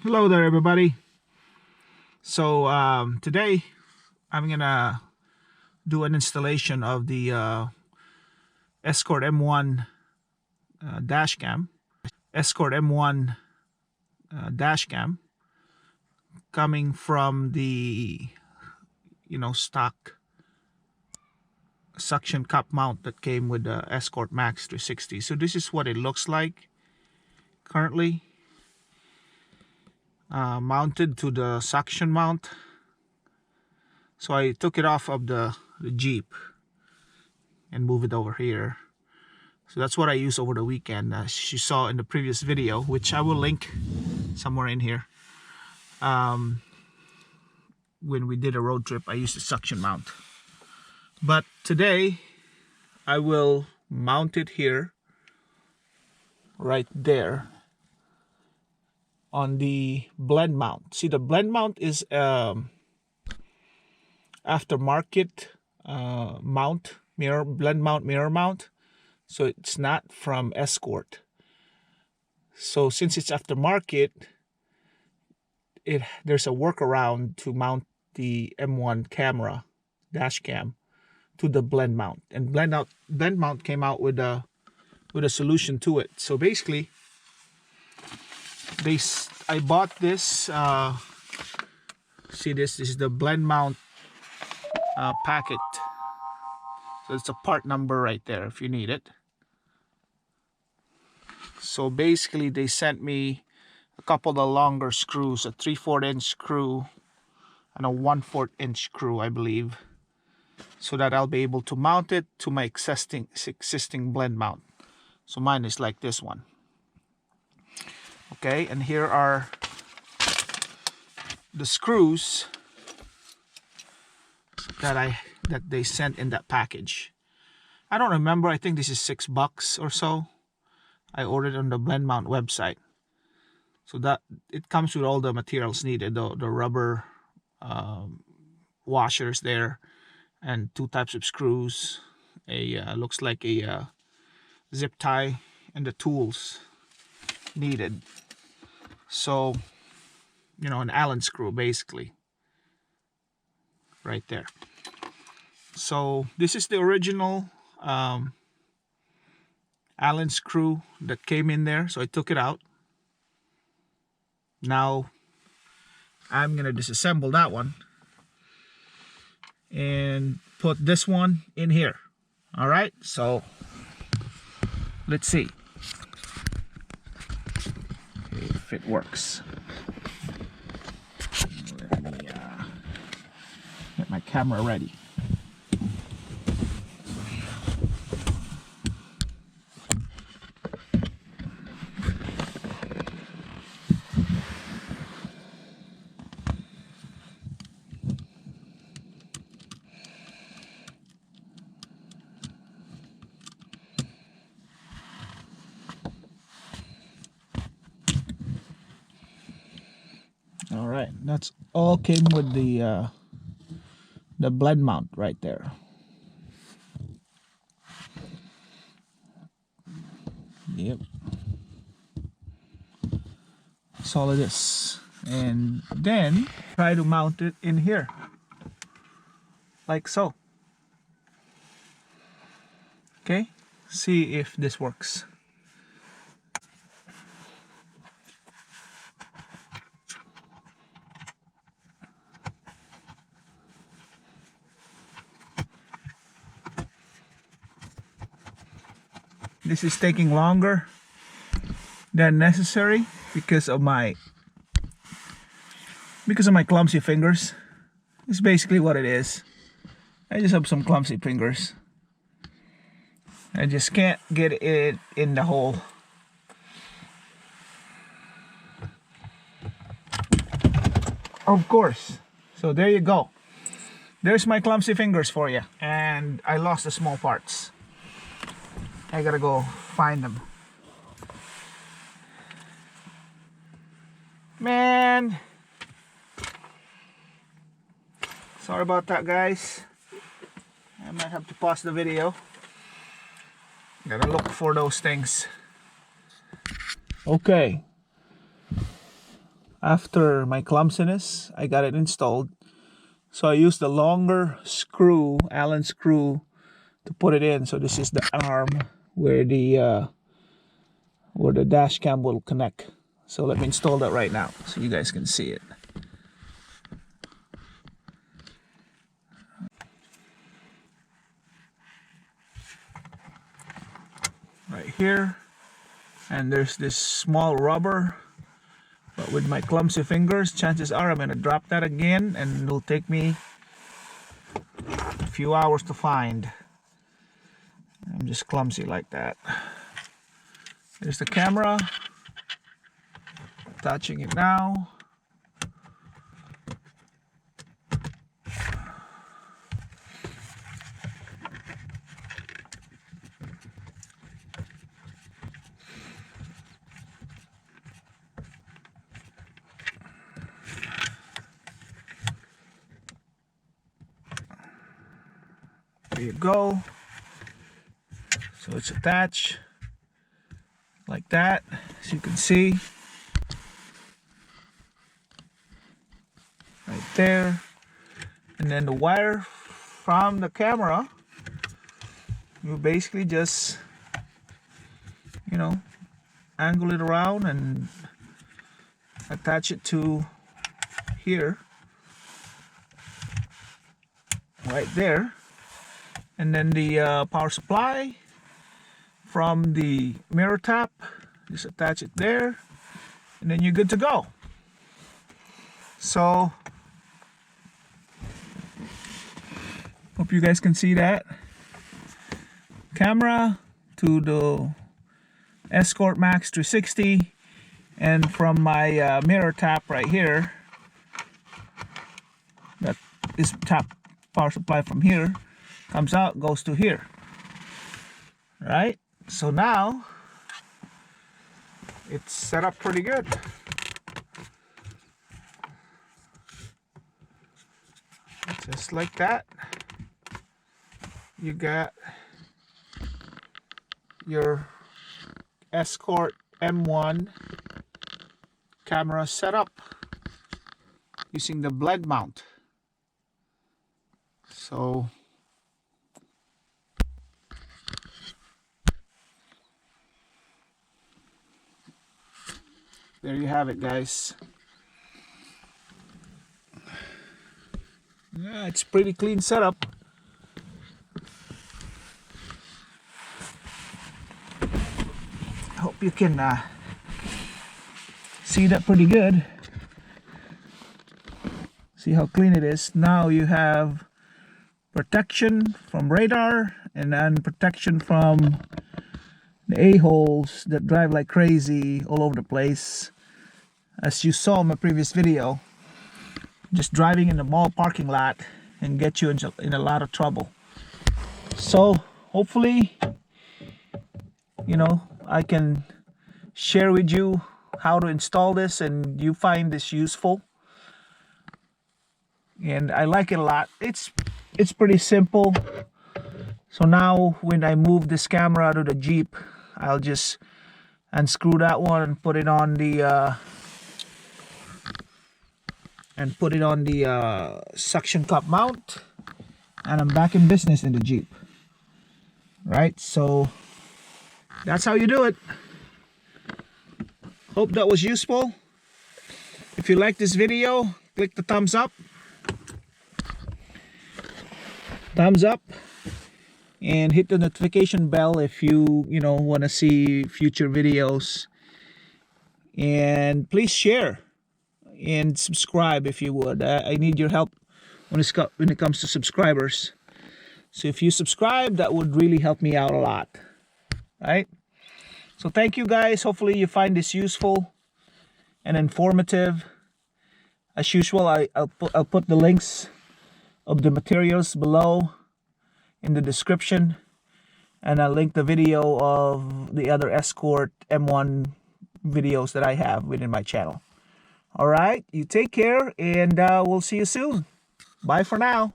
Hello there, everybody. So today I'm gonna do an installation of the Escort M1 dash cam. Escort M1 dash cam coming from the stock suction cup mount that came with the Escort Max 360. So this is what it looks like currently. Mounted to the suction mount. So I took it off of the Jeep and move it over here. So that's what I used over the weekend, as you saw in the previous video, which I will link somewhere in here. When we did a road trip, I used a suction mount. But today I will mount it here, right there, on the Blendmount. See, the Blendmount is aftermarket mount, Blendmount mirror mount. So it's not from Escort. So since it's aftermarket, there's a workaround to mount the M1 camera dash cam to the Blendmount, and Blendmount came out with a solution to it. So basically, I bought this. See, this is the Blendmount packet. So it's a part number right there if you need it. So basically they sent me a couple of the longer screws, a 3/4 inch screw and a 1/4 inch screw, I believe, so that I'll be able to mount it to my existing Blendmount. So mine is like this one. Okay, and here are the screws that they sent in that package. I don't remember. I think this is $6 or so. I ordered on the Blendmount website. So that it comes with all the materials needed, the rubber washers there, and 2 types of screws, looks like a zip tie, and the tools needed. So, an Allen screw basically right there. So this is the original Allen screw that came in there. So I took it out. Now I'm gonna disassemble that one and put this one in here. All right, so let's see if it works. Let me get my camera ready. All right, that's all came with the Blendmount right there. Yep, that's all it is. And then try to mount it in here, like so. Okay, see if this works. This is taking longer than necessary because of my clumsy fingers. It's basically what it is. I just have some clumsy fingers. I just can't get it in the hole. Of course. So there you go. There's my clumsy fingers for you. And I lost the small parts. I gotta go find them. Man, sorry about that, guys. I might have to pause the video. Gotta look for those things. Okay, after my clumsiness, I got it installed. So I used the longer screw, Allen screw, to put it in. So this is the arm where the dash cam will connect. So let me install that right now so you guys can see it. Right here, and there's this small rubber, but with my clumsy fingers, chances are I'm gonna drop that again, and it'll take me a few hours to find. I'm just clumsy like that. There's the camera, attaching it now. There you go. So it's attached like that, as you can see, right there. And then the wire from the camera, you basically just, you know, angle it around and attach it to here, right there. And then the power supply from the mirror tap, just attach it there, and then you're good to go. So hope you guys can see that. Camera to the Escort Max 360, and from my mirror tap right here, that is tap power supply from here, comes out, goes to here, right? So now it's set up pretty good. Just like that, you got your Escort M1 camera set up using the Blendmount. So there you have it, guys. Yeah, it's pretty clean setup. Hope you can see that pretty good. See how clean it is. Now you have protection from radar, and then protection from the a-holes that drive like crazy all over the place. As you saw in my previous video, just driving in the mall parking lot and get you in a lot of trouble. So hopefully, you know, I can share with you how to install this and you find this useful. And I like it a lot. It's pretty simple. So now when I move this camera to the Jeep, I'll just unscrew that one and put it on the suction cup mount, and I'm back in business in the Jeep. Right? So that's how you do it. Hope that was useful. If you like this video, click the thumbs up. And hit the notification bell if you want to see future videos. And please share and subscribe if you would. I need your help when it comes to subscribers. So if you subscribe, that would really help me out a lot. Right? So thank you guys. Hopefully you find this useful and informative. As usual, I'll put the links of the materials below in the description, and I'll link the video of the other Escort M1 videos that I have within my channel. All right, you take care, and we'll see you soon. Bye for now.